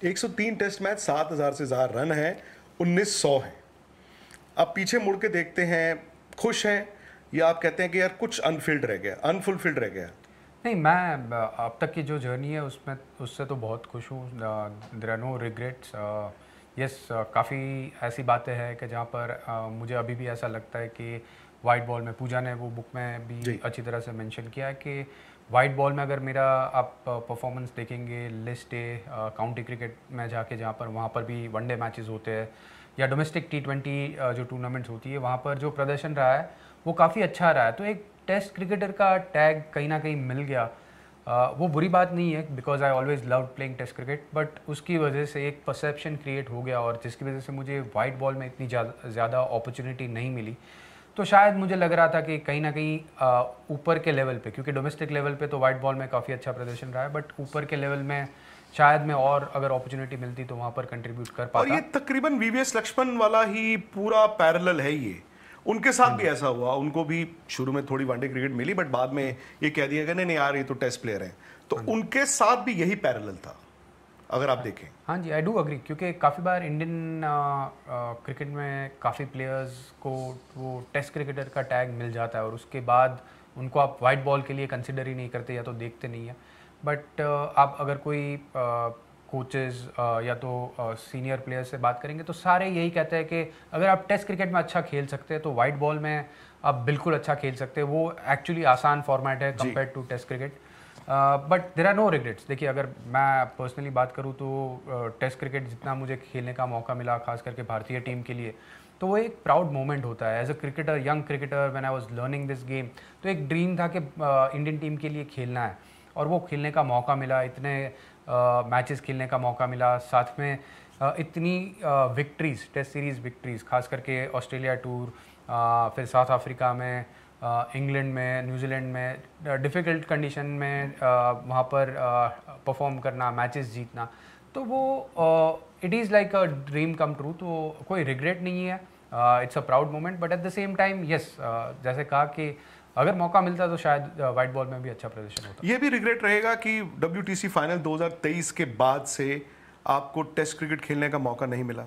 103 test match, 7,000 से ज़्यादा run है, 1900 हैं। अब पीछे मुड़ के देखते हैं, खुश हैं या आप कहते हैं कि यार कुछ अनफिल्ड रह गया, अनफुलफिल्ड रह गया? नहीं, मैं अब तक की जो जर्नी है उसमें उससे तो बहुत खुश हूँ। There are no regrets. Yes, काफ़ी ऐसी बातें हैं कि जहाँ पर मुझे अभी भी ऐसा लगता है कि वाइट बॉल में, पूजा ने वो बुक में भी अच्छी तरह से मेंशन किया है कि वाइट बॉल में अगर मेरा आप परफॉर्मेंस देखेंगे, लिस्ट ए काउंटी क्रिकेट में जाके, जहाँ पर वहाँ पर भी वनडे मैचेस होते हैं या डोमेस्टिक T20 जो टूर्नामेंट्स होती है, वहाँ पर जो प्रदर्शन रहा है वो काफ़ी अच्छा रहा है। तो एक टेस्ट क्रिकेटर का टैग कहीं ना कहीं मिल गया, वो बुरी बात नहीं है, because I always love playing test cricket, but उसकी वजह से एक परसेप्शन क्रिएट हो गया और जिसकी वजह से मुझे वाइट बॉल में इतनी ज़्यादा अपॉर्चुनिटी नहीं मिली। तो शायद मुझे लग रहा था कि कहीं ना कहीं ऊपर के लेवल पे, क्योंकि डोमेस्टिक लेवल पे तो वाइट बॉल में काफ़ी अच्छा प्रदर्शन रहा है, बट ऊपर के लेवल में शायद मैं और अगर अपॉर्चुनिटी मिलती तो वहाँ पर कंट्रीब्यूट कर पाता। और ये तकरीबन VVS लक्ष्मण वाला ही पूरा पैरेलल है ये। उनके साथ भी ऐसा हुआ, उनको भी शुरू में थोड़ी वनडे क्रिकेट मिली, बट बाद में ये कह दिया गया नहीं यार ये तो टेस्ट प्लेयर हैं। तो उनके साथ भी यही पैरेलल था अगर आप देखें। हाँ जी, आई डू अग्री, क्योंकि काफ़ी बार इंडियन क्रिकेट में काफ़ी प्लेयर्स को वो टेस्ट क्रिकेटर का टैग मिल जाता है और उसके बाद उनको आप वाइट बॉल के लिए कंसिडर ही नहीं करते या तो देखते नहीं है। बट आप अगर कोई कोचेस या तो सीनियर प्लेयर्स से बात करेंगे तो सारे यही कहते हैं कि अगर आप टेस्ट क्रिकेट में अच्छा खेल सकते हैं तो वाइट बॉल में आप बिल्कुल अच्छा खेल सकते हैं। वो एक्चुअली आसान फॉर्मेट है compare to test cricket, but there are no regrets. देखिए, अगर मैं पर्सनली बात करूँ तो टेस्ट क्रिकेट जितना मुझे खेलने का मौका मिला, खास करके भारतीय टीम के लिए, तो वो एक प्राउड मोमेंट होता है as a cricketer, young cricketer. When I was learning this game, तो एक ड्रीम था कि इंडियन टीम के लिए खेलना है और वो खेलने का मौका मिला, इतने मैचेस खेलने का मौका मिला, साथ में इतनी विक्ट्रीज, टेस्ट सीरीज़ विक्ट्रीज़, खास करके ऑस्ट्रेलिया टूर, फिर साउथ अफ्रीका में, इंग्लैंड में, न्यूजीलैंड में, डिफ़िकल्ट कंडीशन में वहाँ पर परफॉर्म करना, मैचेस जीतना, तो वो it is like a dream come true. तो कोई रिग्रेट नहीं है, it's a proud moment, but at the same time yes, जैसे कहा कि अगर मौका मिलता तो शायद वाइट बॉल में भी अच्छा प्रदर्शन होता। ये भी रिग्रेट रहेगा कि WTC फाइनल 2023 के बाद से आपको टेस्ट क्रिकेट खेलने का मौका नहीं मिला?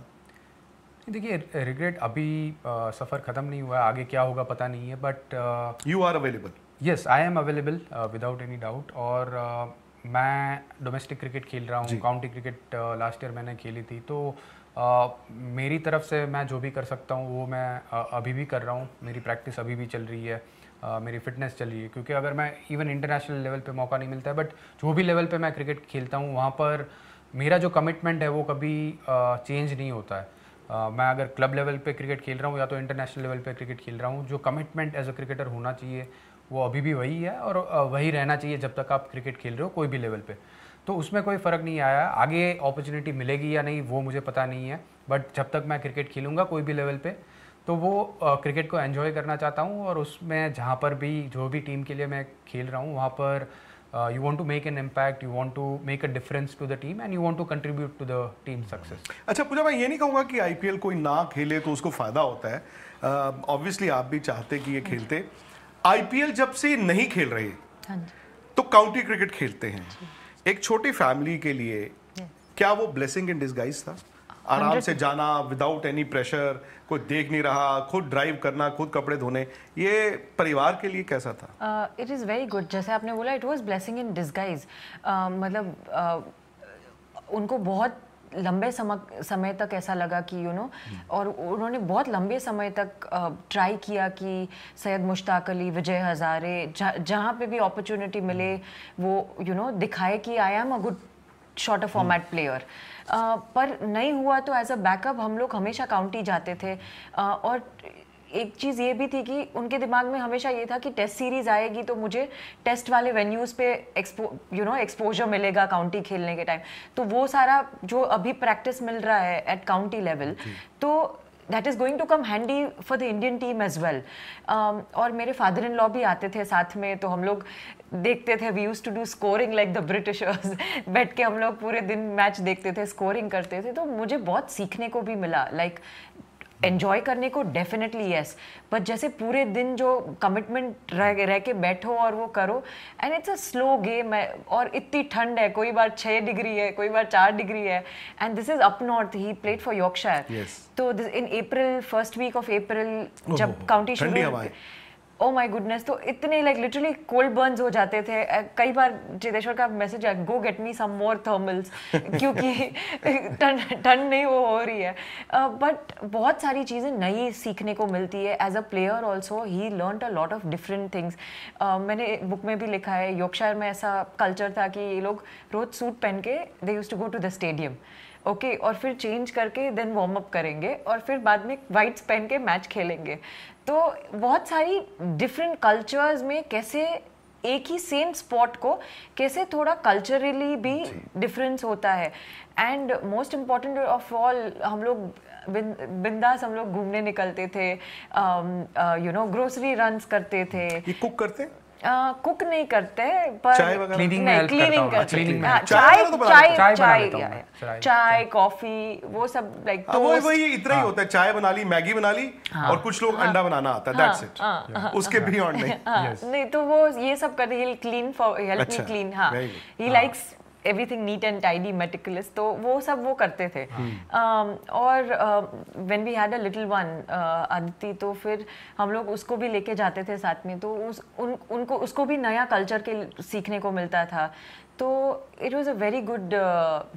देखिए, रिग्रेट अभी सफ़र ख़त्म नहीं हुआ है, आगे क्या होगा पता नहीं है, but you are available? Yes, I am available without any doubt. और मैं डोमेस्टिक क्रिकेट खेल रहा हूँ, काउंटी क्रिकेट लास्ट ईयर मैंने खेली थी, तो मेरी तरफ से मैं जो भी कर सकता हूँ वो मैं अभी भी कर रहा हूँ। मेरी प्रैक्टिस अभी भी चल रही है, मेरी फिटनेस चल रही है, क्योंकि अगर मैं इवन इंटरनेशनल लेवल पे मौका नहीं मिलता है, बट जो भी लेवल पे मैं क्रिकेट खेलता हूँ वहाँ पर मेरा जो कमिटमेंट है वो कभी चेंज नहीं होता है। मैं अगर क्लब लेवल पे क्रिकेट खेल रहा हूँ या तो इंटरनेशनल लेवल पे क्रिकेट खेल रहा हूँ, जो कमिटमेंट एज अ क्रिकेटर होना चाहिए वो अभी भी वही है और वही रहना चाहिए जब तक आप क्रिकेट खेल रहे हो कोई भी लेवल पे। तो उसमें कोई फ़र्क नहीं आया। आगे अपॉर्चुनिटी मिलेगी या नहीं वो मुझे पता नहीं है, बट जब तक मैं क्रिकेट खेलूँगा कोई भी लेवल पे, तो वो क्रिकेट को एंजॉय करना चाहता हूँ और उसमें जहाँ पर भी जो भी टीम के लिए मैं खेल रहा हूँ वहाँ पर you want to make an impact, you want to make a difference to the team and you want to contribute to the team success. अच्छा पूजा, मैं ये नहीं कहूँगा कि IPL कोई ना खेले तो उसको फ़ायदा होता है, ऑब्वियसली आप भी चाहते कि ये खेलते। IPL जब से नहीं खेल रहे तो काउंटी क्रिकेट खेलते हैं, एक छोटी फैमिली के लिए क्या वो ब्लेसिंग इन डिस्गाइज था? आराम से जाना, विदाउट एनी प्रेशर, कोई देख नहीं रहा, खुद ड्राइव करना, खुद कपड़े धोने, ये परिवार के लिए कैसा था? It is very good. जैसे आपने बोला, it was blessing in disguise. मतलब उनको बहुत लंबे समय तक ऐसा लगा कि और उन्होंने बहुत लंबे समय तक ट्राई किया कि सैयद मुश्ताक अली, विजय हज़ारे, जहाँ पे भी अपॉर्चुनिटी मिले वो दिखाए कि I am a good shorter format player. पर नहीं हुआ तो एज अ बैकअप हम लोग हमेशा काउंटी जाते थे। और एक चीज़ ये भी थी कि उनके दिमाग में हमेशा ये था कि टेस्ट सीरीज़ आएगी तो मुझे टेस्ट वाले वेन्यूज़ पे एक्सपोजर मिलेगा काउंटी खेलने के टाइम। तो वो सारा जो अभी प्रैक्टिस मिल रहा है एट काउंटी लेवल, तो that is going to come handy for the Indian team as well. और मेरे फादर इन लॉ भी आते थे साथ में, तो हम लोग देखते थे, we used to do scoring like the Britishers. बैठ के हम लोग पूरे दिन मैच देखते थे, स्कोरिंग करते थे। तो मुझे बहुत सीखने को भी मिला, लाइक एंजॉय करने को डेफिनेटली यस, बट जैसे पूरे दिन जो कमिटमेंट रह के बैठो और वो करो, and it's a slow game है, और इतनी ठंड है, कोई बार 6 डिग्री है, कोई बार 4 डिग्री है, and this is up north, he played for Yorkshire, तो इन अप्रैल, फर्स्ट वीक ऑफ अप्रैल जब काउंटी शुरू, ओ माय गुडनेस, तो इतने लाइक लिटरली कोल्ड बर्न्स हो जाते थे। कई बार चेतेश्वर का मैसेज आया, गो गेट मी सम मोर थर्मल्स, क्योंकि ठंड नहीं वो हो रही है। बट बहुत सारी चीज़ें नई सीखने को मिलती है as a player also, he learned a lot of different things. मैंने बुक में भी लिखा है, यॉर्कशायर में ऐसा कल्चर था कि ये लोग रोज सूट पहन के they used to go to the stadium, okay, और फिर चेंज करके देन वार्म अप करेंगे और फिर बाद में वाइट्स पहन के मैच खेलेंगे। तो बहुत सारी डिफरेंट कल्चर्स में कैसे एक ही सेम स्पॉट को कैसे थोड़ा कल्चरली भी डिफरेंस होता है, and most important of all, हम लोग बिंदास हम लोग घूमने निकलते थे, यू नो ग्रोसरी रन्स करते थे। ये कुक करते? कुक नहीं करते, पर चाय कॉफी वो सब लाइक वही इतना ही होता है, चाय बना ली, मैगी बना ली, और कुछ लोग अंडा बनाना आता है, दैट्स इट, उसके बियॉन्ड नहीं। नहीं तो वो ये सब करते, he clean for help me clean, हाँ, he likes everything neat and tidy meticulous, तो वो सब वो करते थे। और when we had a little one Aditi, तो फिर हम लोग उसको भी लेके जाते थे साथ में, तो उनको उसको भी नया कल्चर के सीखने को मिलता था, तो it was a very good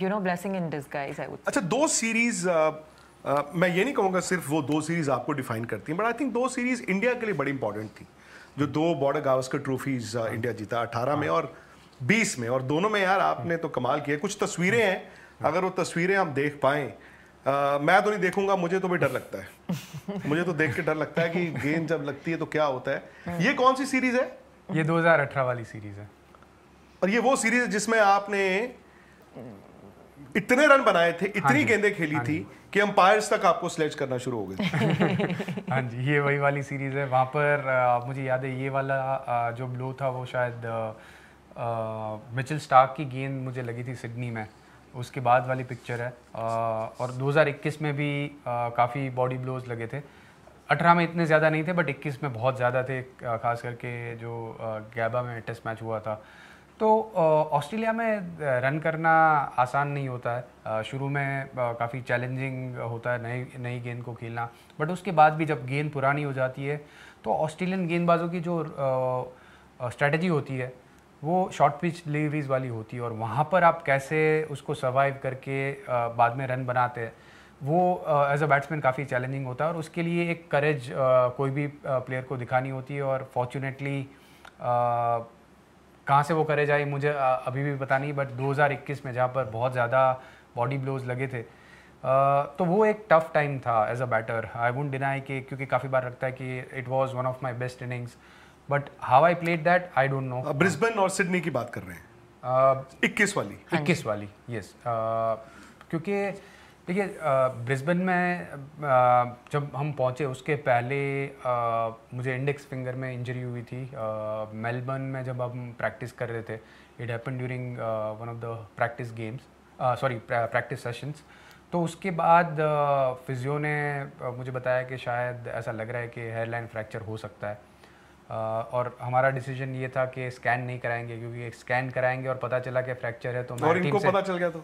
you know blessing in disguise, I would. अच्छा, 2 सीरीज, मैं ये नहीं कहूँगा सिर्फ वो 2 सीरीज आपको डिफाइन करती हैं, but I think 2 series India के लिए बड़ी इंपॉर्टेंट थी, जो 2 बॉर्डर गावस्कर ट्रॉफीज इंडिया जीता 18 में और 20 में, और दोनों में यार आपने तो कमाल किया। कुछ तस्वीरें हैं, अगर वो तस्वीरें हम देख पाएं, मैं तो नहीं देखूंगा, मुझे तो भी डर लगता है मुझे तो देख के डर लगता है कि गेंद जब लगती है तो क्या होता है। ये कौन सी सीरीज है? ये 2018 वाली सीरीज है, और ये वो सीरीज है जिसमें आपने इतने रन बनाए थे, इतनी गेंदें खेली थी कि अंपायर्स तक आपको स्लेज करना शुरू हो गए थे। हाँ जी, ये वही वाली सीरीज है। वहाँ पर मुझे याद है, ये वाला जो ब्लो था वो शायद मिचेल स्टार्क की गेंद मुझे लगी थी सिडनी में, उसके बाद वाली पिक्चर है। और 2021 में भी काफ़ी बॉडी ब्लोज लगे थे। 18 में इतने ज़्यादा नहीं थे, बट 21 में बहुत ज़्यादा थे, खास करके जो गैबा में टेस्ट मैच हुआ था। तो ऑस्ट्रेलिया में रन करना आसान नहीं होता है, शुरू में काफ़ी चैलेंजिंग होता है नई गेंद को खेलना, बट उसके बाद भी जब गेंद पुरानी हो जाती है तो ऑस्ट्रेलियन गेंदबाजों की जो स्ट्रेटजी होती है वो शॉर्ट पिच डिलीवरीज वाली होती है, और वहाँ पर आप कैसे उसको सर्वाइव करके बाद में रन बनाते हैं, वो एज अ बैट्समैन काफ़ी चैलेंजिंग होता है, और उसके लिए एक करेज कोई भी प्लेयर को दिखानी होती है। और फॉर्चुनेटली कहाँ से वो करेज आई मुझे अभी भी पता नहीं, बट 2021 में जहाँ पर बहुत ज़्यादा बॉडी ब्लोज लगे थे, तो वो एक टफ टाइम था as a batter, I wouldn't deny कि, क्योंकि काफ़ी बार लगता है कि it was one of my best innings, but how I played that I don't know. Brisbane और सिडनी की बात कर रहे हैं, 21 वाली, यस, क्योंकि देखिए ब्रिस्बेन में जब हम पहुँचे उसके पहले मुझे इंडेक्स फिंगर में इंजरी हुई थी। मेलबर्न में जब हम प्रैक्टिस कर रहे थे, it happen during one of the practice games, practice sessions, तो उसके बाद फिजियो ने मुझे बताया कि शायद ऐसा लग रहा है कि हेयरलाइन फ्रैक्चर हो सकता है, और हमारा डिसीजन ये था कि स्कैन नहीं कराएंगे, क्योंकि स्कैन कराएंगे और पता चला कि फ्रैक्चर है तो और इनको पता चल गया तो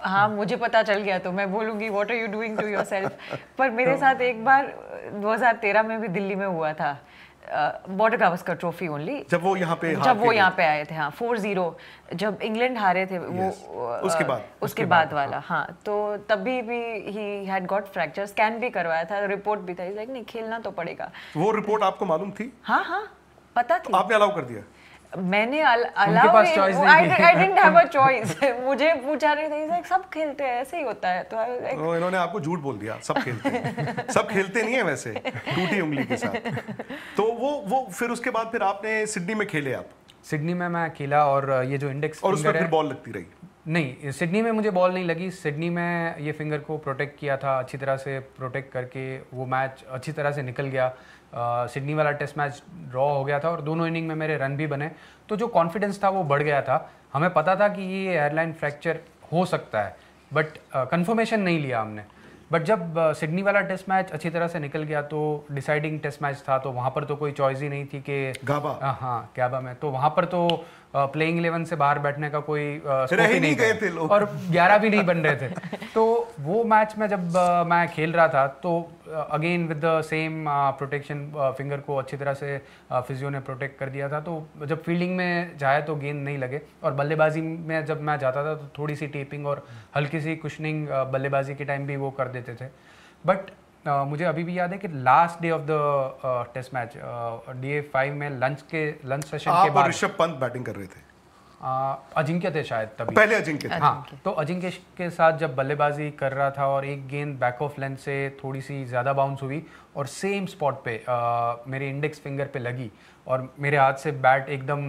हाँ मुझे पता चल गया तो मैं बोलूँगी what are you doing to yourself. पर मेरे साथ एक बार 2013 में भी दिल्ली में हुआ था, बॉर्डर गावस्कर ट्रॉफी ओनली, जब वो यहाँ पे आए थे, हाँ 4-0 जब इंग्लैंड हारे थे वो उसके बाद वाला, हाँ, तो तभी भी he had got fracture, scan भी करवाया था, रिपोर्ट भी था, लाइक नहीं खेलना तो पड़ेगा। वो रिपोर्ट आपको मालूम थी? हाँ पता थी। आपने अलाउ कर दिया? मैंने allow, I didn't have a choice, मुझे पूछा नहीं था, सब खेलते हैं ऐसे ही होता है, तो इन्होंने आपको झूठ बोल दिया, सब खेलते हैं सब खेलते नहीं है वैसे, टूटी उंगली के साथ। तो वो फिर उसके बाद फिर आपने सिडनी में खेले? आप सिडनी में मैं खेला, और ये जो इंडेक्स और उसमें फिर बॉल लगती रही? नहीं, सिडनी में मुझे बॉल नहीं लगी। सिडनी में ये फिंगर को प्रोटेक्ट किया था, अच्छी तरह से प्रोटेक्ट करके वो मैच अच्छी तरह से निकल गया। सिडनी वाला टेस्ट मैच ड्रॉ हो गया था और दोनों इनिंग में मेरे रन भी बने, तो जो कॉन्फिडेंस था वो बढ़ गया था। हमें पता था कि ये एयरलाइन फ्रैक्चर हो सकता है, बट कंफर्मेशन नहीं लिया हमने। बट जब सिडनी वाला टेस्ट मैच अच्छी तरह से निकल गया तो डिसाइडिंग टेस्ट मैच था, तो वहाँ पर तो कोई चॉइस ही नहीं थी कि गाबा, हाँ गाबा में, तो वहाँ पर तो प्लेइंग 11 से बाहर बैठने का कोई रह ही नहीं गए थे लोग, और 11 भी नहीं बन रहे थे। तो वो मैच में जब मैं खेल रहा था तो again with the same protection, finger को अच्छी तरह से फिजियो ने प्रोटेक्ट कर दिया था, तो जब फील्डिंग में जाए तो गेंद नहीं लगे, और बल्लेबाजी में जब मैं जाता था तो थोड़ी सी टेपिंग और हल्की सी कुशनिंग बल्लेबाजी के टाइम भी वो कर देते थे। बट मुझे अभी भी याद है कि last day of the test match day 5 में लंच सेशन के बाद ऋषभ पंत बैटिंग कर रहे थे, अजिंक्य थे शायद तभी, पहले अजिंक्य थे। हाँ, तो अजिंक्य के साथ जब बल्लेबाजी कर रहा था और एक गेंद बैक ऑफ लेंथ से थोड़ी सी ज़्यादा बाउंस हुई और सेम स्पॉट पे मेरे इंडेक्स फिंगर पे लगी और मेरे हाथ से बैट एकदम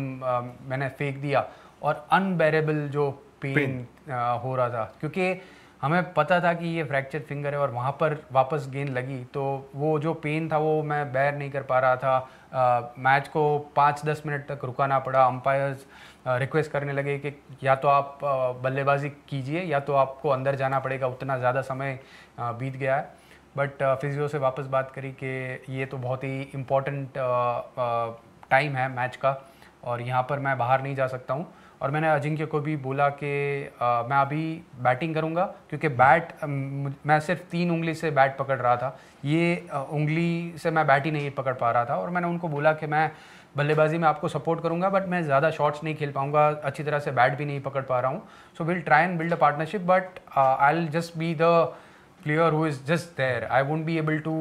मैंने फेंक दिया, और अनबेरेबल जो पेन हो रहा था, क्योंकि हमें पता था कि ये फ्रैक्चर फिंगर है और वहाँ पर वापस गेंद लगी, तो वो जो पेन था वो मैं बेयर नहीं कर पा रहा था। मैच को 5-10 मिनट तक रुकाना पड़ा, अंपायर्स रिक्वेस्ट करने लगे कि या तो आप बल्लेबाजी कीजिए या तो आपको अंदर जाना पड़ेगा, उतना ज़्यादा समय बीत गया है। बट फिजियो से वापस बात करी कि ये तो बहुत ही इम्पोर्टेंट टाइम है मैच का और यहाँ पर मैं बाहर नहीं जा सकता हूँ, और मैंने अजिंक्य को भी बोला कि मैं अभी बैटिंग करूंगा, क्योंकि बैट मैं सिर्फ 3 उंगली से बैट पकड़ रहा था, ये उंगली से मैं बैट ही नहीं पकड़ पा रहा था, और मैंने उनको बोला कि मैं बल्लेबाजी में आपको सपोर्ट करूंगा बट मैं ज़्यादा शॉट्स नहीं खेल पाऊंगा, अच्छी तरह से बैट भी नहीं पकड़ पा रहा हूँ, so will try and build a partnership, but I will just be the player who is just there, I won't be able to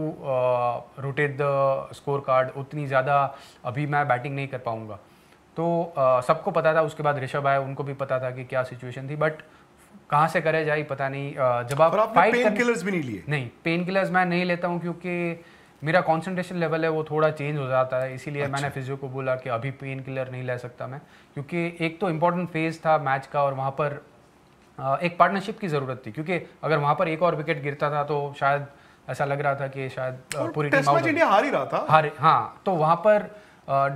rotate the scorecard, उतनी ज़्यादा अभी मैं बैटिंग नहीं कर पाऊँगा। तो सबको पता था, उसके बाद ऋषभ आए, उनको भी पता था कि क्या सिचुएशन थी, बट कहाँ से करे जाए पता नहीं। जब आप फाइट पेन किलर्स भी नहीं लिए? नहीं, पेन किलर्स मैं नहीं लेता हूँ क्योंकि मेरा कंसंट्रेशन लेवल है वो थोड़ा चेंज हो जाता है, इसीलिए मैंने फिजियो को बोला कि अभी पेन किलर नहीं ले सकता मैं, क्योंकि एक तो इम्पोर्टेंट फेज था मैच का और वहाँ पर एक पार्टनरशिप की ज़रूरत थी, क्योंकि अगर वहाँ पर एक और विकेट गिरता था तो शायद ऐसा लग रहा था कि शायद पूरी टीम आउट, इंडिया हार ही रहा था। हाँ, तो वहाँ पर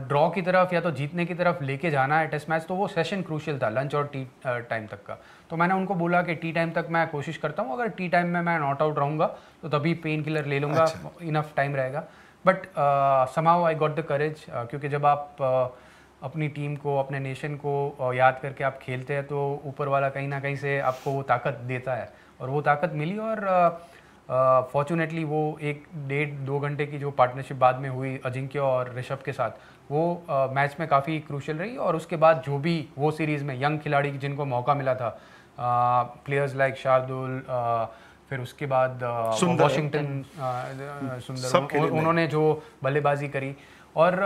ड्रॉ की तरफ या तो जीतने की तरफ लेके जाना है टेस्ट मैच, तो वो सेशन क्रूशियल था लंच और टी टाइम तक का। तो मैंने उनको बोला कि टी टाइम तक मैं कोशिश करता हूँ, अगर टी टाइम में मैं नॉट आउट रहूँगा तो तभी पेन किलर ले लूँगा, इनफ टाइम रहेगा। But somehow I got the courage, क्योंकि जब आप अपनी टीम को, अपने नेशन को याद करके आप खेलते हैं तो ऊपर वाला कहीं ना कहीं से आपको वो ताकत देता है, और वो ताकत मिली। और फॉर्चुनेटली वो 1-1.5-2 घंटे की जो पार्टनरशिप बाद में हुई अजिंक्य और ऋषभ के साथ, वो मैच में काफ़ी क्रूशियल रही। और उसके बाद जो भी वो सीरीज़ में यंग खिलाड़ी जिनको मौका मिला था, प्लेयर्स लाइक शार्दुल, फिर उसके बाद वॉशिंगटन सुंदर, उन्होंने जो बल्लेबाजी करी, और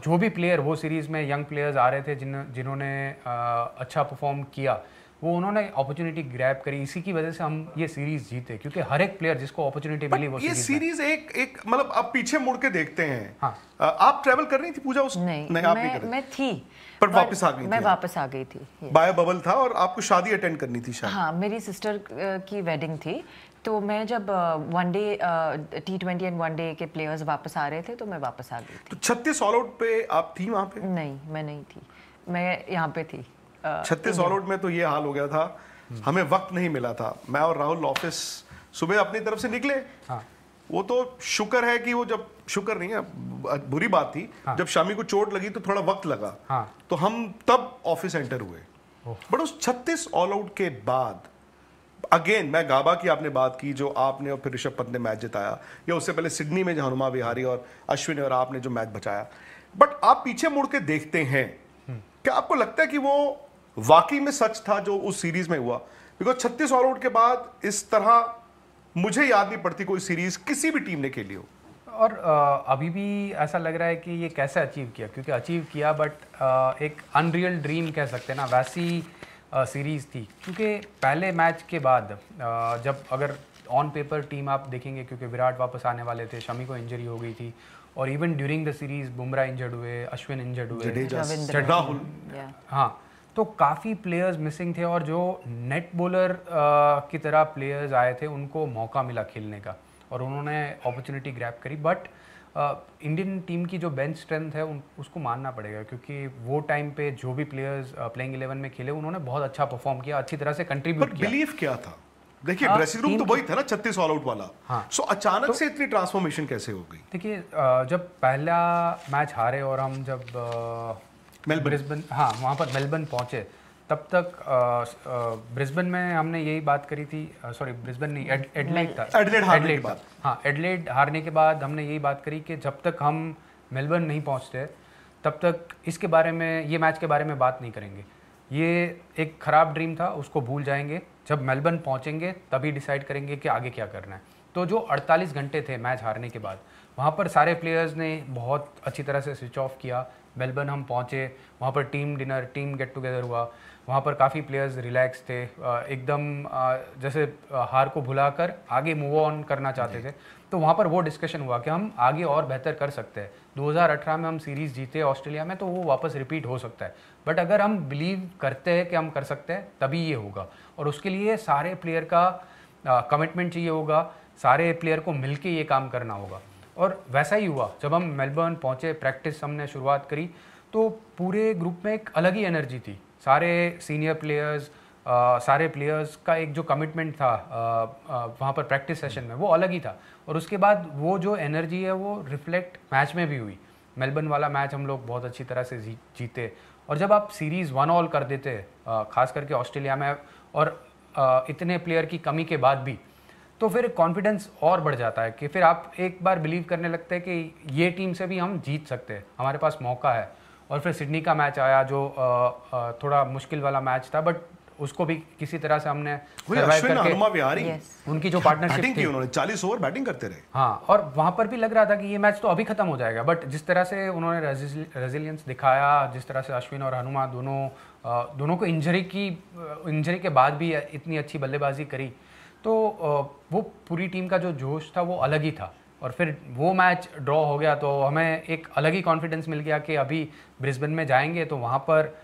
जो भी प्लेयर वो सीरीज़ में यंग प्लेयर्स आ रहे थे जिन्होंने अच्छा परफॉर्म किया, वो उन्होंने अपॉर्चुनिटी ग्रैब करी, इसी की वजह से हम ये सीरीज जीते, क्योंकि हर एक प्लेयर जिसको अपॉर्चुनिटी मिली वो ये सीरीज एक मतलब आप पीछे मुड़ के देखते हैं। हाँ। आप ट्रैवल कर रही थी पूजा? नहीं, आप नहीं कर रही? मैं थी पर वापस आ गई थी? मैं वापस आ गई थी। बायो बबल था और आपको शादी अटेंड करनी थी शायद? हाँ, मेरी सिस्टर की वेडिंग थी, तो मैं जब वनडे T20 एंड वनडे के प्लेयर्स वापस आ रहे थे तो मैं वापस आ गई थी। तो 36 ऑल आउट पे आप थी वहाँ पे? नहीं, मैं नहीं थी, मैं यहाँ पे थी। 36 ऑल आउट में तो ये हाल हो गया था, हमें वक्त नहीं मिला था। मैं और राहुल ऑफिस सुबह अपनी तरफ से निकले। हाँ। वो तो शुक्र है कि वो, जब शुक्र नहीं है, बुरी बात थी। हाँ। जब शामी को चोट लगी तो थोड़ा वक्त लगा। हाँ। तो हम तब ऑफिस एंटर हुए। बट उस 36 ऑल आउट के बाद अगेन, मैं गाबा की आपने बात की जो आपने और फिर ऋषभ पंत ने मैच जिताया, या उससे पहले सिडनी में जहां हनुमा विहारी और अश्विन और आपने जो मैच बचाया, बट आप पीछे मुड़ के देखते हैं, क्या आपको लगता है कि वो वाकई में सच था जो उस सीरीज में हुआ? बिकॉज 36 ऑल आउट के बाद इस तरह मुझे याद नहीं पड़ती कोई सीरीज किसी भी टीम ने खेली हो। और अभी भी ऐसा लग रहा है कि ये कैसे अचीव किया, क्योंकि अचीव किया बट एक अनरियल ड्रीम कह सकते हैं ना, वैसी सीरीज़ थी। क्योंकि पहले मैच के बाद जब अगर ऑन पेपर टीम आप देखेंगे, क्योंकि विराट वापस आने वाले थे, शमी को इंजरी हो गई थी, और even during the series Bumrah injured हुए, अश्विन इंजर्ड हुए, राहुल, हाँ, तो काफ़ी प्लेयर्स मिसिंग थे, और जो नेट बॉलर की तरह प्लेयर्स आए थे उनको मौका मिला खेलने का और उन्होंने अपॉर्चुनिटी ग्रैब करी। बट इंडियन टीम की जो बेंच स्ट्रेंथ है उसको मानना पड़ेगा, क्योंकि वो टाइम पे जो भी प्लेयर्स प्लेइंग 11 में खेले उन्होंने बहुत अच्छा परफॉर्म किया, अच्छी तरह से कंट्रीब्यूट किया। बिलीव क्या था? देखिए ड्रेसिंग रूम तो वही था ना 36 ऑल आउट वाला। हाँ। सो अचानक से इतनी ट्रांसफॉर्मेशन कैसे हो गई? देखिए जब पहला मैच हारे और हम जब ब्रिस्बेन, हाँ वहाँ पर मेलबर्न पहुँचे, तब तक ब्रिस्बेन में हमने यही बात करी थी, सॉरी ब्रिस्बेन नहीं, एडिलेड था, एडिलेड था। हाँ, एडिलेड हारने के बाद हमने यही बात करी कि जब तक हम मेलबर्न नहीं पहुँचते तब तक इसके बारे में, ये मैच के बारे में बात नहीं करेंगे। ये एक ख़राब ड्रीम था, उसको भूल जाएंगे। जब मेलबर्न पहुँचेंगे तभी डिसाइड करेंगे कि आगे क्या करना है। तो जो 48 घंटे थे मैच हारने के बाद, वहाँ पर सारे प्लेयर्स ने बहुत अच्छी तरह से स्विच ऑफ किया। मेलबर्न हम पहुँचे, वहाँ पर team dinner, team get together हुआ। वहाँ पर काफ़ी प्लेयर्स रिलैक्स थे, एकदम जैसे हार को भुलाकर आगे मूव ऑन करना चाहते थे। तो वहाँ पर वो डिस्कशन हुआ कि हम आगे और बेहतर कर सकते हैं। 2018 में हम सीरीज़ जीते ऑस्ट्रेलिया में, तो वो वापस रिपीट हो सकता है। बट अगर हम बिलीव करते हैं कि हम कर सकते हैं, तभी ये होगा। और उसके लिए सारे प्लेयर का कमिटमेंट चाहिए होगा, सारे प्लेयर को मिलके ये काम करना होगा। और वैसा ही हुआ। जब हम मेलबर्न पहुँचे, प्रैक्टिस हमने शुरुआत करी, तो पूरे ग्रुप में एक अलग ही एनर्जी थी। सारे सीनियर प्लेयर्स, सारे प्लेयर्स का एक जो कमिटमेंट था वहाँ पर प्रैक्टिस सेशन में, वो अलग ही था। और उसके बाद वो जो एनर्जी है वो रिफ्लेक्ट मैच में भी हुई। मेलबर्न वाला मैच हम लोग बहुत अच्छी तरह से जीते। और जब आप सीरीज़ 1-1 कर देते, खास करके ऑस्ट्रेलिया में, और इतने प्लेयर की कमी के बाद भी, तो फिर कॉन्फिडेंस और बढ़ जाता है कि फिर आप एक बार बिलीव करने लगते हैं कि ये टीम से भी हम जीत सकते हैं, हमारे पास मौका है। और फिर सिडनी का मैच आया जो थोड़ा मुश्किल वाला मैच था, बट उसको भी किसी तरह से हमने सर्वाइव करके, उनकी जो पार्टनरशिप थी, उन्होंने 40 ओवर बैटिंग करते रहे। हाँ, और वहाँ पर भी लग रहा था कि ये मैच तो अभी खत्म हो जाएगा। बट जिस तरह से उन्होंने रेजिलियंस दिखाया, जिस तरह से अश्विन और हनुमा दोनों को इंजरी के बाद भी इतनी अच्छी बल्लेबाजी करी, तो वो पूरी टीम का जो जोश था वो अलग ही था। और फिर वो मैच ड्रॉ हो गया, तो हमें एक अलग ही कॉन्फिडेंस मिल गया कि अभी ब्रिस्बेन में जाएंगे तो वहाँ पर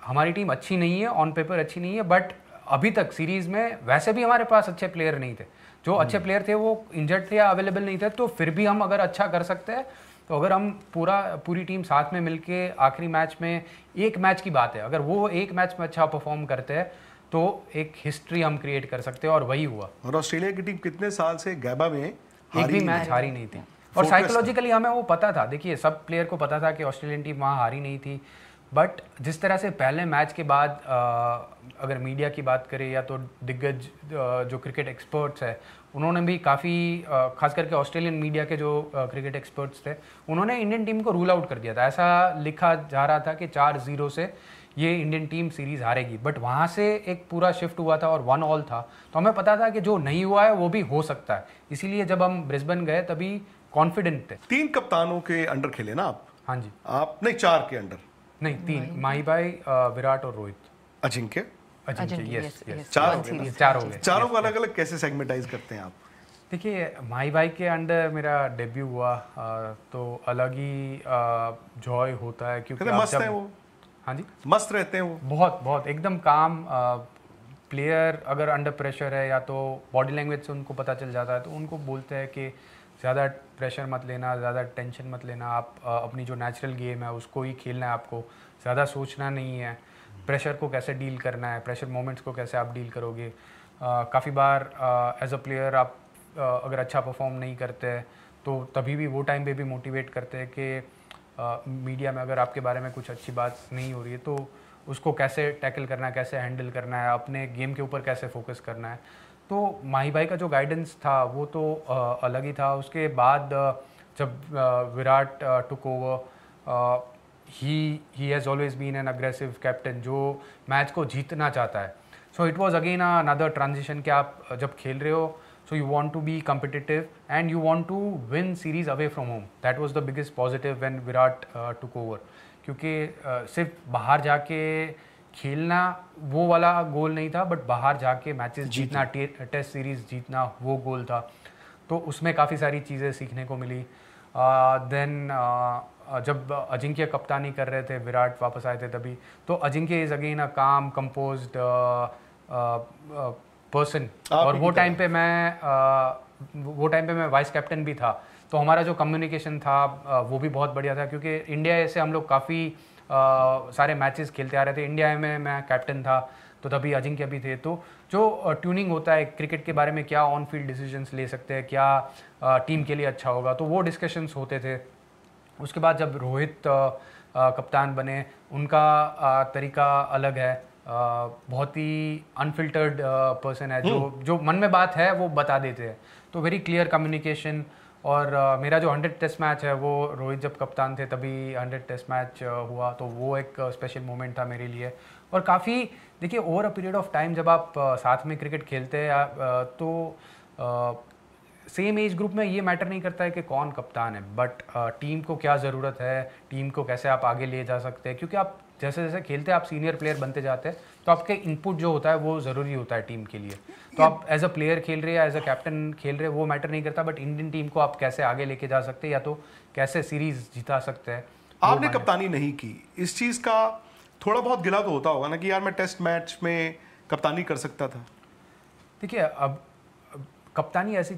हमारी टीम अच्छी नहीं है, ऑन पेपर अच्छी नहीं है, बट अभी तक सीरीज़ में वैसे भी हमारे पास अच्छे प्लेयर नहीं थे। जो अच्छे प्लेयर थे वो इंजर्ड थे या अवेलेबल नहीं थे, तो फिर भी हम अगर अच्छा कर सकते हैं, तो अगर हम पूरी टीम साथ में मिलके आखिरी मैच में, एक मैच की बात है, अगर वो एक मैच में अच्छा परफॉर्म करते हैं तो एक हिस्ट्री हम क्रिएट कर सकते हैं। और वही हुआ। और ऑस्ट्रेलिया की टीम कितने साल से गैबा में एक भी मैच हारी नहीं थी। और साइकोलॉजिकली हमें वो पता था, देखिए सब प्लेयर को पता था कि ऑस्ट्रेलियन टीम वहाँ हारी नहीं थी। बट जिस तरह से पहले मैच के बाद अगर मीडिया की बात करें या तो दिग्गज जो क्रिकेट एक्सपर्ट्स हैं, उन्होंने भी काफ़ी, खास करके ऑस्ट्रेलियन मीडिया के जो क्रिकेट एक्सपर्ट्स थे, उन्होंने इंडियन टीम को रूल आउट कर दिया था। ऐसा लिखा जा रहा था कि 4-0 से ये इंडियन टीम सीरीज़ हारेगी। बट वहाँ से एक पूरा शिफ्ट हुआ था और 1-1 था, तो हमें पता था कि जो नहीं हुआ है वो भी हो सकता है। इसीलिए जब हम ब्रिस्बेन गए तभी कॉन्फिडेंट थे। 3 कप्तानों के अंडर खेले ना आप? हाँ जी। आप नहीं, 4 के अंडर नहीं, 3, माही भाई, विराट और रोहित। अजिंक्य, यस, 4 हो गए। चारों चारों को अलग अलग कैसे सेगमेंटाइज करते हैं आप? देखिए, माही भाई के अंडर मेरा डेब्यू हुआ, तो अलग ही जॉय होता है, क्योंकि मस्त है वो। हाँ जी, मस्त रहते हैं वो, बहुत एकदम काम प्लेयर। अगर अंडर प्रेशर है या तो बॉडी लैंग्वेज से उनको पता चल जाता है, तो उनको बोलते हैं कि ज़्यादा प्रेशर मत लेना, ज़्यादा टेंशन मत लेना, आप अपनी जो नेचुरल गेम है उसको ही खेलना है, आपको ज़्यादा सोचना नहीं है, प्रेशर को कैसे डील करना है, प्रेशर मोमेंट्स को कैसे आप डील करोगे। काफ़ी बार एज अ प्लेयर आप अगर अच्छा परफॉर्म नहीं करते तो तभी भी वो टाइम पे भी मोटिवेट करते हैं कि मीडिया में अगर आपके बारे में कुछ अच्छी बात नहीं हो रही है तो उसको कैसे टैकल करना है, कैसे हैंडल करना है, अपने गेम के ऊपर कैसे फोकस करना है। तो माही भाई का जो गाइडेंस था वो तो अलग ही था। उसके बाद जब Virat took over, he has always been an aggressive captain जो मैच को जीतना चाहता है। So it was again another transition कि आप जब खेल रहे हो, so you want to be competitive and you want to win series away from home. That was the biggest positive when Virat took over. क्योंकि सिर्फ बाहर जाके खेलना वो वाला गोल नहीं था, बट बाहर जाके मैचेस जीतना, टेस्ट सीरीज जीतना, वो गोल था। तो उसमें काफ़ी सारी चीज़ें सीखने को मिली। देन जब अजिंक्य कप्तानी कर रहे थे, विराट वापस आए थे तभी, तो अजिंक्य इज़ अगेन अ काम कंपोज्ड पर्सन। और वो टाइम पे मैं वाइस कैप्टन भी था, तो हमारा जो कम्युनिकेशन था वो भी बहुत बढ़िया था, क्योंकि इंडिया से हम लोग काफ़ी सारे मैचेस खेलते आ रहे थे। इंडिया में मैं कैप्टन था, तो तभी अजिंक्य भी थे, तो जो ट्यूनिंग होता है क्रिकेट के बारे में, क्या ऑन फील्ड डिसीजंस ले सकते हैं, क्या टीम के लिए अच्छा होगा, तो वो डिस्कशंस होते थे। उसके बाद जब रोहित कप्तान बने, उनका तरीका अलग है, बहुत ही अनफिल्टर्ड पर्सन है, जो मन में बात है वो बता देते हैं, तो वेरी क्लियर कम्युनिकेशन। और मेरा जो 100 टेस्ट मैच है वो रोहित जब कप्तान थे तभी 100 टेस्ट मैच हुआ, तो वो एक स्पेशल मोमेंट था मेरे लिए। और काफ़ी देखिए over a period of time जब आप साथ में क्रिकेट खेलते हैं तो सेम एज ग्रुप में ये मैटर नहीं करता है कि कौन कप्तान है, बट टीम को क्या ज़रूरत है, टीम को कैसे आप आगे ले जा सकते हैं, क्योंकि आप जैसे जैसे खेलते हैं आप सीनियर प्लेयर बनते जाते हैं, तो आपके इनपुट जो होता है वो ज़रूरी होता है टीम के लिए। तो आप एज अ प्लेयर खेल रहे हैं या एज अ कैप्टन खेल रहे हैं वो मैटर नहीं करता, बट इंडियन टीम को आप कैसे आगे लेके जा सकते हैं या तो कैसे सीरीज जिता सकते हैं। आपने कप्तानी नहीं की, इस चीज़ का थोड़ा बहुत गिला तो होता होगा ना कि यार मैं टेस्ट मैच में कप्तानी कर सकता था। देखिए अब कप्तानी ऐसी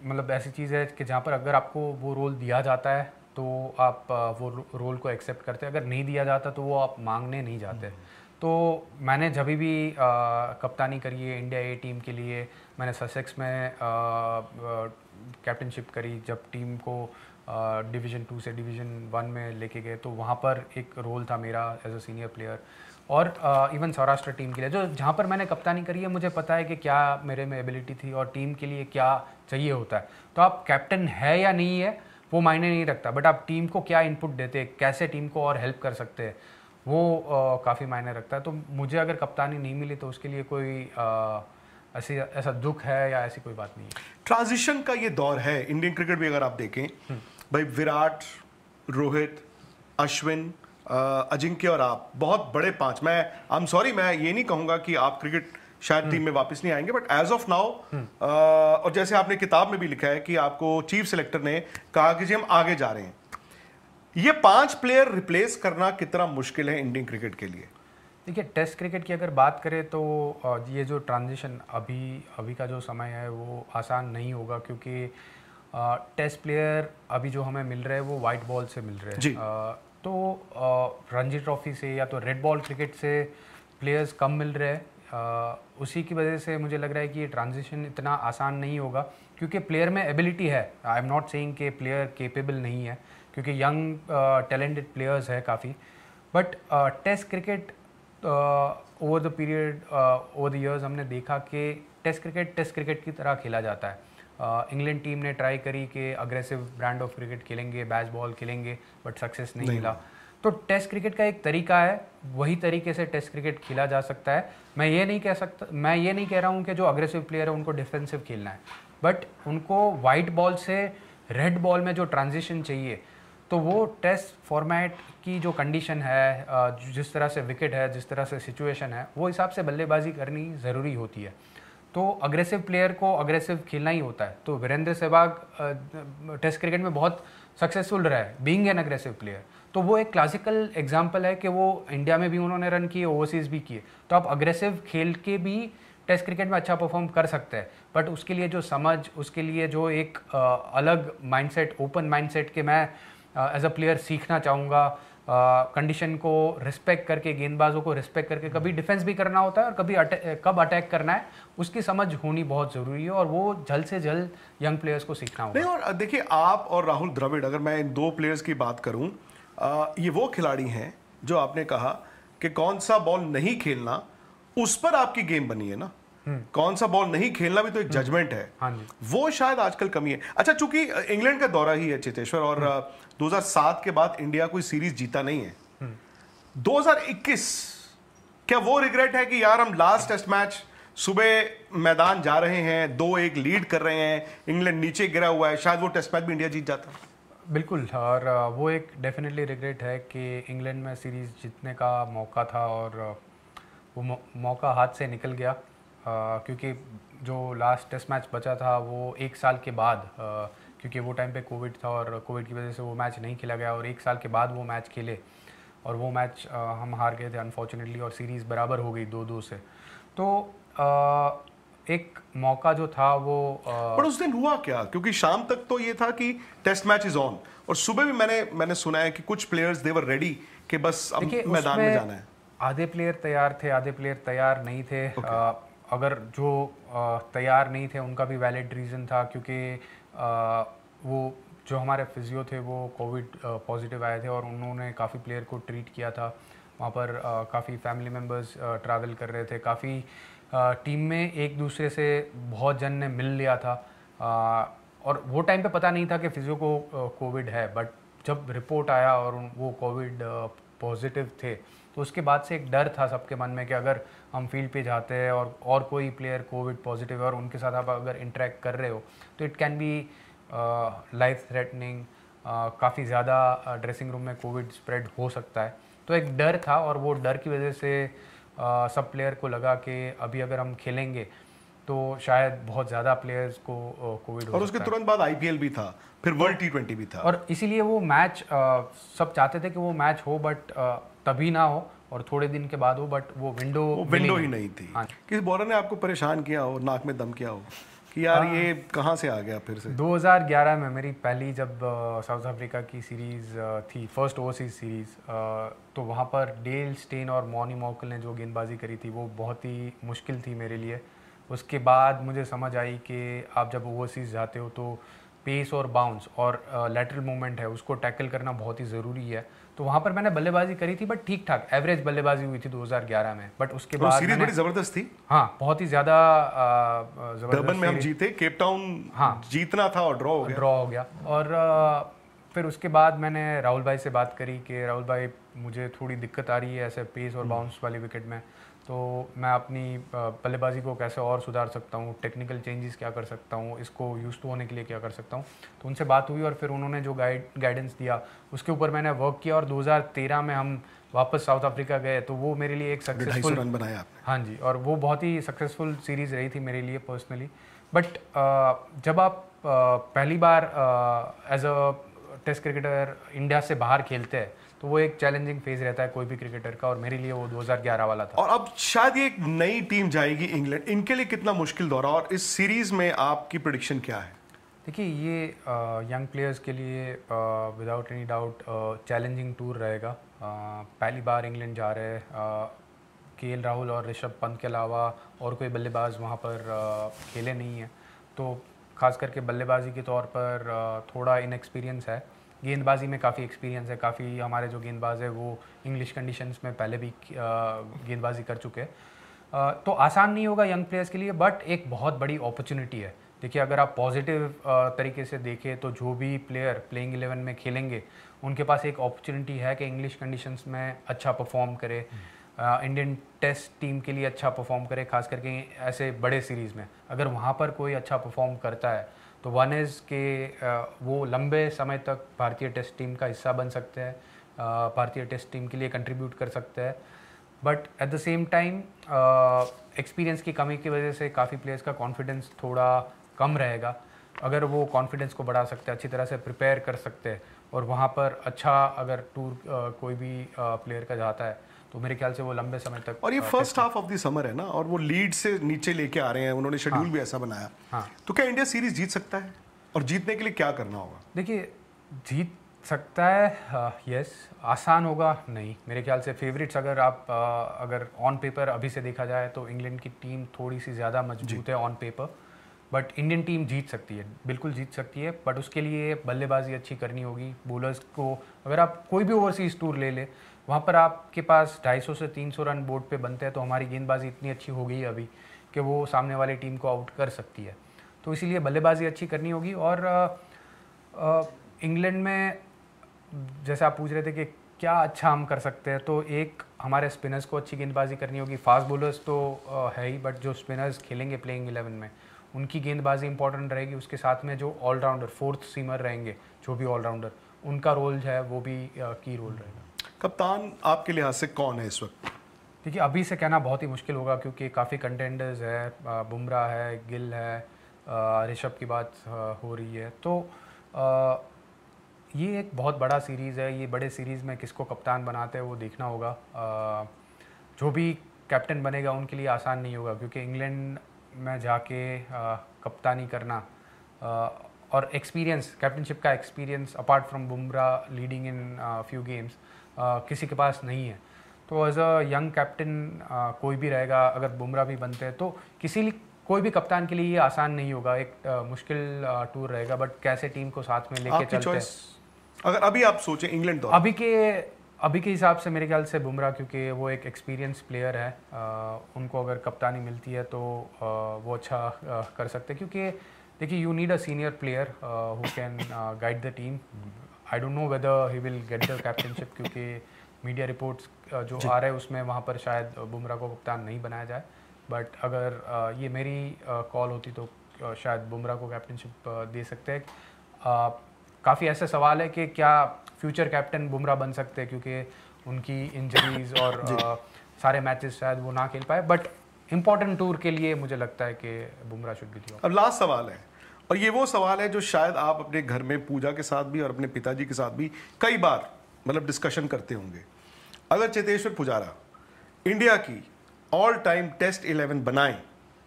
मतलब ऐसी चीज़ है कि जहाँ पर अगर आपको वो रोल दिया जाता है तो आप वो रोल को एक्सेप्ट करते हैं, अगर नहीं दिया जाता तो वो आप मांगने नहीं जाते। तो मैंने जब भी कप्तानी करी है इंडिया ए टीम के लिए, मैंने ससेक्स में कैप्टनशिप करी, जब टीम को डिवीज़न 2 से डिवीज़न 1 में लेके गए, तो वहाँ पर एक रोल था मेरा एज अ सीनियर प्लेयर। और इवन सौराष्ट्र टीम के लिए जो जहाँ पर मैंने कप्तानी करी है, मुझे पता है कि क्या मेरे में एबिलिटी थी और टीम के लिए क्या चाहिए होता है। तो आप कैप्टन है या नहीं है वो मायने नहीं रखता, बट आप टीम को क्या इनपुट देते हैं, कैसे टीम को और हेल्प कर सकते हैं, वो काफ़ी मायने रखता है। तो मुझे अगर कप्तानी नहीं मिली तो उसके लिए कोई ऐसा दुख है या ऐसी कोई बात नहीं है। ट्रांजिशन का ये दौर है इंडियन क्रिकेट भी, अगर आप देखें भाई विराट, रोहित, अश्विन, अजिंक्य और आप बहुत बड़े 5। मैं आई एम सॉरी, मैं ये नहीं कहूंगा कि आप क्रिकेट शायद टीम में वापस नहीं आएंगे, बट एज ऑफ नाउ, और जैसे आपने किताब में भी लिखा है कि आपको चीफ सेलेक्टर ने कहा कि जी हम आगे जा रहे हैं, ये 5 प्लेयर रिप्लेस करना कितना मुश्किल है इंडियन क्रिकेट के लिए? देखिए टेस्ट क्रिकेट की अगर बात करें तो ये जो ट्रांजिशन अभी का जो समय है वो आसान नहीं होगा, क्योंकि टेस्ट प्लेयर अभी जो हमें मिल रहे हैं वो वाइट बॉल से मिल रहे हैं। तो रणजी ट्रॉफी से या तो रेड बॉल क्रिकेट से प्लेयर्स कम मिल रहे हैं, उसी की वजह से मुझे लग रहा है कि ये ट्रांजिशन इतना आसान नहीं होगा, क्योंकि प्लेयर में एबिलिटी है। आई एम नॉट सेइंग कि प्लेयर केपेबल नहीं है, क्योंकि यंग टैलेंटेड प्लेयर्स है काफ़ी, but test cricket over the period over the years हमने देखा कि टेस्ट क्रिकेट की तरह खेला जाता है। इंग्लैंड टीम ने ट्राई करी कि अग्रेसिव ब्रांड ऑफ क्रिकेट खेलेंगे, बैच बॉल खेलेंगे, बट सक्सेस नहीं मिला। तो टेस्ट क्रिकेट का एक तरीका है, वही तरीके से टेस्ट क्रिकेट खेला जा सकता है। मैं ये नहीं कह रहा हूँ कि जो अग्रेसिव प्लेयर है उनको डिफेंसिव खेलना है, बट उनको वाइट बॉल से रेड बॉल में जो ट्रांजिशन चाहिए, तो वो टेस्ट फॉर्मेट की जो कंडीशन है, जिस तरह से विकेट है, जिस तरह से सिचुएशन है, वो हिसाब से बल्लेबाजी करनी ज़रूरी होती है। तो अग्रेसिव प्लेयर को अग्रेसिव खेलना ही होता है। तो वीरेंद्र सहवाग टेस्ट क्रिकेट में बहुत सक्सेसफुल रहा है बीइंग एन अग्रेसिव प्लेयर, तो वो एक क्लासिकल एग्जांपल है कि वो इंडिया में भी उन्होंने रन किए, ओवरसीज़ भी किए। तो आप अग्रेसिव खेल के भी टेस्ट क्रिकेट में अच्छा परफॉर्म कर सकते हैं, बट उसके लिए जो समझ, उसके लिए जो एक अलग माइंडसेट, ओपन माइंडसेट के मैं एज अ प्लेयर सीखना चाहूँगा, कंडीशन को रिस्पेक्ट करके, गेंदबाजों को रिस्पेक्ट करके कभी डिफेंस भी करना होता है और कभी कब अटैक करना है, उसकी समझ होनी बहुत ज़रूरी है, और वो जल्द से जल्द यंग प्लेयर्स को सीखना होगा। नहीं, और देखिए आप और राहुल द्रविड़, अगर मैं इन 2 प्लेयर्स की बात करूं, ये वो खिलाड़ी हैं जो आपने कहा कि कौन सा बॉल नहीं खेलना, उस पर आपकी गेम बनी है ना। कौन सा बॉल नहीं खेलना भी तो एक जजमेंट है। हाँ जी। वो शायद आजकल कमी है। अच्छा, चूंकि इंग्लैंड का दौरा ही है चेतेश्वर, और 2007 के बाद इंडिया कोई सीरीज जीता नहीं है। 2021 क्या वो रिग्रेट है कि यार हम लास्ट टेस्ट मैच सुबह मैदान जा रहे हैं, 2-1 लीड कर रहे हैं, इंग्लैंड नीचे गिरा हुआ है, शायद वो टेस्ट मैच भी इंडिया जीत जाता? बिल्कुल, और वो एक डेफिनेटली रिग्रेट है कि इंग्लैंड में सीरीज़ जीतने का मौका था और वो मौका हाथ से निकल गया, क्योंकि जो लास्ट टेस्ट मैच बचा था वो 1 साल के बाद, क्योंकि वो टाइम पे कोविड था और कोविड की वजह से वो मैच नहीं खेला गया, और 1 साल के बाद वो मैच खेले और वो मैच हम हार गए थे अनफॉर्चुनेटली, और सीरीज़ बराबर हो गई 2-2 से। तो एक मौका जो था वो पर उस दिन हुआ क्या? क्योंकि शाम तक तो ये था कि टेस्ट मैच इज ऑन, और सुबह भी मैंने सुना है कि कुछ प्लेयर्स दे वर रेडी कि बस अब मैदान में जाना है। आधे प्लेयर तैयार थे, आधे प्लेयर तैयार नहीं थे। अगर जो तैयार नहीं थे उनका भी वैलिड रीज़न था, क्योंकि वो जो हमारे फिजियो थे वो कोविड पॉजिटिव आए थे और उन्होंने काफ़ी प्लेयर को ट्रीट किया था। वहाँ पर काफ़ी फैमिली मेम्बर्स ट्रैवल कर रहे थे, काफ़ी टीम में एक दूसरे से बहुत जन ने मिल लिया था। और वो टाइम पे पता नहीं था कि फिजियो को कोविड है, बट जब रिपोर्ट आया और वो कोविड पॉजिटिव थे तो उसके बाद से एक डर था सबके मन में कि अगर हम फील्ड पे जाते हैं और कोई प्लेयर कोविड पॉजिटिव है और उनके साथ आप अगर इंटरेक्ट कर रहे हो तो it can be life threatening, काफ़ी ज़्यादा ड्रेसिंग रूम में कोविड स्प्रेड हो सकता है। तो एक डर था और वो डर की वजह से सब प्लेयर को लगा कि अभी अगर हम खेलेंगे तो शायद बहुत ज़्यादा प्लेयर्स को कोविड हो और उसके तुरंत बाद आईपीएल भी था, फिर वर्ल्ड T20 भी था, और इसीलिए वो मैच सब चाहते थे कि वो मैच हो, बट तभी ना हो और थोड़े दिन के बाद हो, बट वो विंडो ही नहीं थी। हाँ। किसी बॉलर ने आपको परेशान किया हो, नाक में दम किया हो कि यार ये कहाँ से आ गया फिर से? 2011 में मेरी पहली जब साउथ अफ्रीका की सीरीज़ थी, फर्स्ट ओवरसीज सीरीज़, तो वहाँ पर डेल स्टेन और मॉनी मॉकल ने जो गेंदबाजी करी थी वो बहुत ही मुश्किल थी मेरे लिए। उसके बाद मुझे समझ आई कि आप जब ओवरसीज जाते हो तो पेस और बाउंस और लैटरल मूवमेंट है उसको टैकल करना बहुत ही ज़रूरी है। तो वहाँ पर मैंने बल्लेबाजी करी थी, बट ठीक ठाक एवरेज बल्लेबाजी हुई थी 2011 में। बट उसके बाद सीरीज बड़ी ज़बरदस्त थी। हाँ, बहुत ही ज़्यादा डरबन में हम जीते, केप टाउन जीतना था और ड्रॉ हो गया। और फिर उसके बाद मैंने राहुल भाई से बात करी कि राहुल भाई मुझे थोड़ी दिक्कत आ रही है ऐसे पेस और बाउंस वाली विकेट में, तो मैं अपनी बल्लेबाजी को कैसे और सुधार सकता हूँ, टेक्निकल चेंजेस क्या कर सकता हूँ, इसको यूज़ टू होने के लिए क्या कर सकता हूँ। तो उनसे बात हुई और फिर उन्होंने जो गाइडेंस दिया उसके ऊपर मैंने वर्क किया और 2013 में हम वापस साउथ अफ्रीका गए। तो वो मेरे लिए एक सक्सेसफुल रन बनाया आपने। हाँ जी, और वो बहुत ही सक्सेसफुल सीरीज़ रही थी मेरे लिए पर्सनली। बट जब आप पहली बार as a test cricketer India से बाहर खेलते हैं तो वो एक चैलेंजिंग फेज रहता है कोई भी क्रिकेटर का, और मेरे लिए वो 2011 वाला था। और अब शायद ये एक नई टीम जाएगी इंग्लैंड, इनके लिए कितना मुश्किल दौरा, और इस सीरीज में आपकी प्रेडिक्शन क्या है? देखिए, ये यंग प्लेयर्स के लिए without any doubt challenging tour रहेगा। पहली बार इंग्लैंड जा रहे हैं, केएल राहुल और ऋषभ पंत के अलावा और कोई बल्लेबाज वहाँ पर खेले नहीं हैं, तो खास करके बल्लेबाजी के तौर पर थोड़ा इनएक्सपीरियंस है। गेंदबाजी में काफ़ी एक्सपीरियंस है, काफ़ी हमारे जो गेंदबाज है वो इंग्लिश कंडीशंस में पहले भी गेंदबाजी कर चुके हैं। तो आसान नहीं होगा यंग प्लेयर्स के लिए, बट एक बहुत बड़ी अपॉर्चुनिटी है। देखिए, अगर आप पॉजिटिव तरीके से देखें तो जो भी प्लेयर प्लेइंग 11 में खेलेंगे उनके पास एक अपॉर्चुनिटी है कि इंग्लिश कंडीशंस में अच्छा परफॉर्म करे, इंडियन टेस्ट टीम के लिए अच्छा परफॉर्म करे, खास करके ऐसे बड़े सीरीज़ में। अगर वहाँ पर कोई अच्छा परफॉर्म करता है तो वन इज़ के वो लंबे समय तक भारतीय टेस्ट टीम का हिस्सा बन सकते हैं, भारतीय टेस्ट टीम के लिए कंट्रीब्यूट कर सकते हैं। But at the same time experience की कमी की वजह से काफ़ी प्लेयर्स का कॉन्फिडेंस थोड़ा कम रहेगा। अगर वो कॉन्फिडेंस को बढ़ा सकते हैं, अच्छी तरह से प्रिपेयर कर सकते हैं और वहाँ पर अच्छा अगर टूर कोई भी प्लेयर का जाता है तो मेरे ख्याल से वो लंबे समय तक। और ये first half of the summer है ना, और वो लीड से नीचे लेके आ रहे हैं, उन्होंने शेड्यूल भी ऐसा बनाया। हाँ, तो क्या इंडिया सीरीज जीत सकता है, और जीतने के लिए क्या करना होगा? देखिए, जीत सकता है, यस। आसान होगा नहीं, मेरे ख्याल से फेवरेट्स अगर आप अगर ऑन पेपर अभी से देखा जाए तो इंग्लैंड की टीम थोड़ी सी ज़्यादा मजबूत है on paper, but Indian team जीत सकती है, बिल्कुल जीत सकती है। बट उसके लिए बल्लेबाजी अच्छी करनी होगी। बॉलर्स को अगर आप कोई भी ओवरसीज टूर ले ले, वहाँ पर आपके पास 250 से 300 रन बोर्ड पे बनते हैं, तो हमारी गेंदबाजी इतनी अच्छी हो गई है अभी कि वो सामने वाली टीम को आउट कर सकती है। तो इसीलिए बल्लेबाजी अच्छी करनी होगी। और इंग्लैंड में जैसे आप पूछ रहे थे कि क्या अच्छा हम कर सकते हैं, तो एक हमारे स्पिनर्स को अच्छी गेंदबाजी करनी होगी। फास्ट बॉलर्स तो है ही, बट जो स्पिनर्स खेलेंगे प्लेइंग 11 में उनकी गेंदबाजी इंपॉर्टेंट रहेगी। उसके साथ में जो ऑलराउंडर फोर्थ सीमर रहेंगे, जो भी ऑलराउंडर, उनका रोल है वो भी की रोल रहेगा। कप्तान आपके लिहाज से कौन है इस वक्त? देखिए, अभी से कहना बहुत ही मुश्किल होगा क्योंकि काफ़ी कंटेंडर्स है, बुमराह है, गिल है, ऋषभ की बात हो रही है। तो ये एक बहुत बड़ा सीरीज़ है, ये बड़े सीरीज़ में किसको कप्तान बनाते हैं वो देखना होगा। जो भी कैप्टन बनेगा उनके लिए आसान नहीं होगा क्योंकि इंग्लैंड में जाके कप्तानी करना और एक्सपीरियंस, कैप्टनशिप का experience apart from Bumrah leading in few games किसी के पास नहीं है। तो एज अ यंग कैप्टन कोई भी रहेगा, अगर बुमराह भी बनते हैं तो कोई भी कप्तान के लिए ये आसान नहीं होगा, एक मुश्किल टूर रहेगा, बट कैसे टीम को साथ में लेके चलते हैं। अगर अभी आप सोचें इंग्लैंड तो अभी के हिसाब से मेरे ख्याल से बुमराह, क्योंकि वो एक एक्सपीरियंस प्लेयर है, उनको अगर कप्तानी मिलती है तो वो अच्छा कर सकते हैं, क्योंकि देखिए you need a senior player who can guide the team. I don't know whether he will get the captainship, क्योंकि मीडिया रिपोर्ट्स जो आ रहे हैं उसमें वहाँ पर शायद बुमराह को कप्तान नहीं बनाया जाए, बट अगर ये मेरी कॉल होती तो शायद बुमराह को कैप्टनशिप दे सकते हैं। काफ़ी ऐसे सवाल है कि क्या फ्यूचर कैप्टन बुमराह बन सकते हैं, क्योंकि उनकी इंजरीज और सारे मैचेस शायद वो ना खेल पाए, बट इंपॉर्टेंट टूर के लिए मुझे लगता है कि बुमराह शुड बी दी। अब लास्ट सवाल है, और ये वो सवाल है जो शायद आप अपने घर में पूजा के साथ भी और अपने पिताजी के साथ भी कई बार मतलब डिस्कशन करते होंगे। अगर चेतेश्वर पुजारा इंडिया की ऑल टाइम टेस्ट 11 बनाएं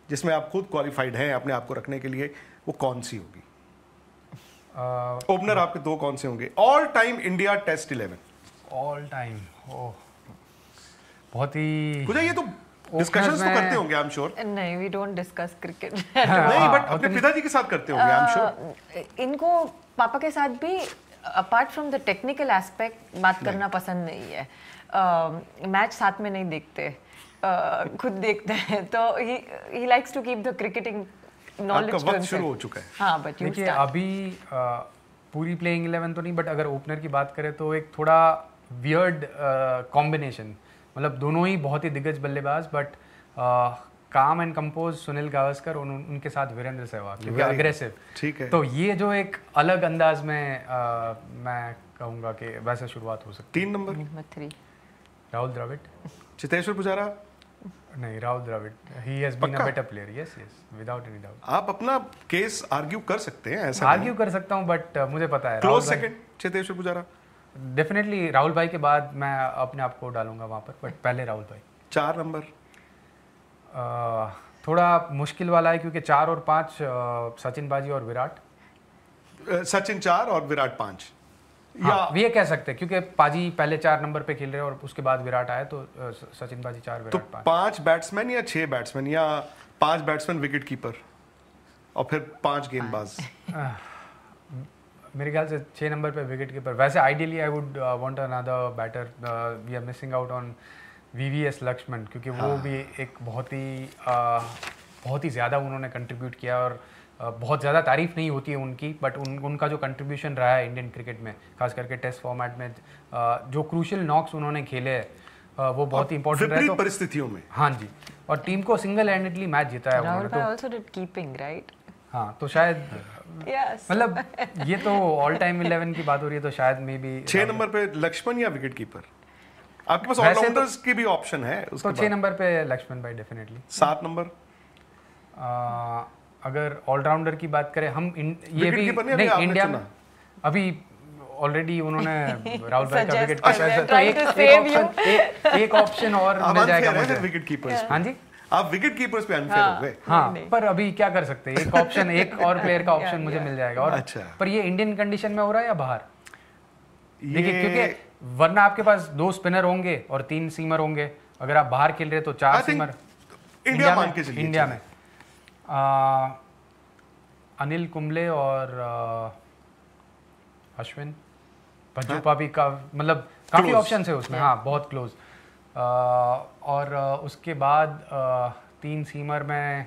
जिसमें आप खुद क्वालिफाइड हैं अपने आप को रखने के लिए, वो कौन सी होगी? ओपनर आपके दो कौन से होंगे all time India test 11? All time बहुत ही पूजा, ये तो डिस्कशंस तो करते होंगे आई एम श्योर। नहीं, वी डोंट डिस्कस क्रिकेट। नहीं, बट अपने पिताजी के साथ करते होंगे आई एम श्योर। इनको पापा के साथ भी apart from the technical aspect बात करना पसंद नहीं है। मैच साथ में नहीं देखते, खुद देखते हैं, तो he likes to keep the cricketing knowledge. आपका वक्त शुरू हो चुका है। हाँ, बट यू देखिए अभी पूरी प्लेइंग 11 तो नहीं, बट अगर ओपनर की बात करें तो एक थोड़ा वियर्ड कॉम्बिनेशन, मतलब दोनों ही बहुत ही दिग्गज बल्लेबाज, बट काम एंड कंपोज सुनील गावस्कर और उनके साथ वीरेंद्र सहवाग, क्योंकि अग्रेसिव। ठीक है, तो ये जो एक अलग अंदाज में मैं कहूँगा कि वैसे शुरुआत हो सकती है। 3 नंबर 3 राहुल द्रविड़। चेतेश्वर पुजारा? नहीं, Rahul Dravid, he has been a better player, yes without any doubt. आप अपना केस आर्ग्यू कर सकते हैं, ऐसा आर्ग्यू कर सकता हूँ, बट मुझे पता है close second Cheteshwar Pujara. Definitely Rahul भाई के बाद मैं अपने आप को डालूंगा वहाँ पर, बट पहले राहुल भाई। 4 नंबर थोड़ा मुश्किल वाला है, क्योंकि 4 और 5 सचिन बाजी और विराट। सचिन 4 और विराट 5। हाँ, ये कह सकते हैं, क्योंकि पाजी पहले 4 नंबर पे खेल रहे हैं और उसके बाद विराट आए, तो सचिन बाजी 4 विराट 5। 5 बैट्समैन या 6 बैट्समैन या 5 बैट्समैन विकेट कीपर और फिर 5 गेंदबाज? मेरे ख्याल से 6 नंबर पे विकेट कीपर। वैसे ideally I would want another batter, we are missing out on VVS Laxman, क्योंकि वो भी एक बहुत ही ज़्यादा उन्होंने कंट्रीब्यूट किया, और बहुत ज़्यादा तारीफ नहीं होती है उनकी, बट उनका जो कंट्रीब्यूशन रहा है इंडियन क्रिकेट में, खास करके टेस्ट फॉर्मेट में, जो क्रूशियल नॉक्स उन्होंने खेले हैं वो बहुत ही इंपॉर्टेंट रहे। तो परिस्थितियों में हाँ जी, और टीम को सिंगल हैंडेडली मैच जिताया उन्होंने। Rahul also did keeping, right? हाँ, तो शायद मतलब ये तो ऑल टाइम 11 की बात हो रही है, तो शायद मे बी 6 नंबर पे लक्ष्मण या विकेट कीपर? आपके पास ऑलराउंडर्स की भी ऑप्शन है उसके तो 6 नंबर पे लक्ष्मण भाई डेफिनेटली। 7 नंबर अगर ऑलराउंडर की बात करें हम ये भी नहीं, इंडिया में अभी ऑलरेडी उन्होंने राहुल भाई का विकेट कीपर, एक ऑप्शन और मिल जाएगा मुझे। विकेट कीपर्स, हाँ जी, आप विकेट कीपर्स पे अनफेयर हो गए। हाँ, पर अभी क्या कर सकते हैं, एक ऑप्शन, एक और प्लेयर का ऑप्शन मुझे मिल जाएगा। और अच्छा, पर ये इंडियन कंडीशन में हो रहा है या बाहर? देखिए, क्योंकि वरना आपके पास 2 स्पिनर होंगे और 3 सीमर होंगे, अगर आप बाहर खेल रहे तो 4 सीमर। इंडिया में अनिल कुंबले और अश्विन भज्जूपा भी का, मतलब काफी ऑप्शंस है उसमें। हाँ, बहुत क्लोज। और उसके बाद 3 सीमर में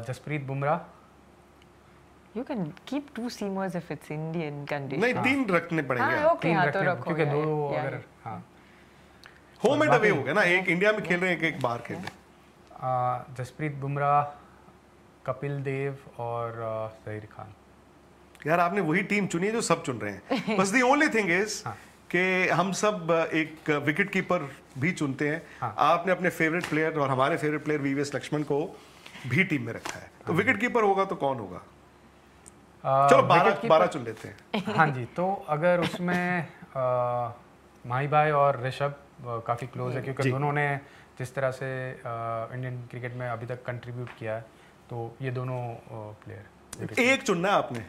Jasprit Bumrah. You can keep 2 seamers if it's Indian condition. नहीं, 3 रखने पड़ेंगे। हाँ, okay, हाँ, तो रखो, क्योंकि 2 अगर हाँ होम एंड अवे हो गया ना, एक इंडिया में खेल रहे हैं, एक बाहर खेल रहे हैं। जसप्रीत बुमराह, कपिल देव और जहीर खान। यार आपने वही टीम चुनी है जो सब चुन रहे हैं। बस दी ओनली थिंग इज कि हम सब एक विकेट कीपर भी चुनते हैं। आपने अपने फेवरेट प्लेयर और हमारे फेवरेट प्लेयर वीवीएस लक्ष्मण को भी टीम में रखा है, तो विकेट कीपर होगा तो कौन होगा? चलो 12 चुन लेते हैं। हाँ जी, तो अगर उसमें माही भाई और ऋषभ काफ़ी क्लोज है, क्योंकि दोनों ने जिस तरह से इंडियन क्रिकेट में अभी तक कंट्रीब्यूट किया है, तो ये दोनों प्लेयर। एक चुनना है आपने,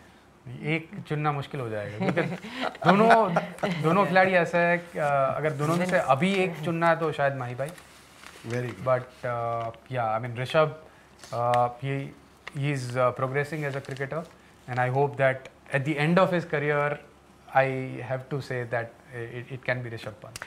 एक चुनना मुश्किल हो जाएगा क्योंकि दोनों खिलाड़ी ऐसा है अगर दोनों में से अभी एक चुनना है तो शायद माही भाई वेरी बट या I mean Rishabh he is progressing as a cricketer and I hope that at the end of his career I have to say that it can be Rishabh Pant.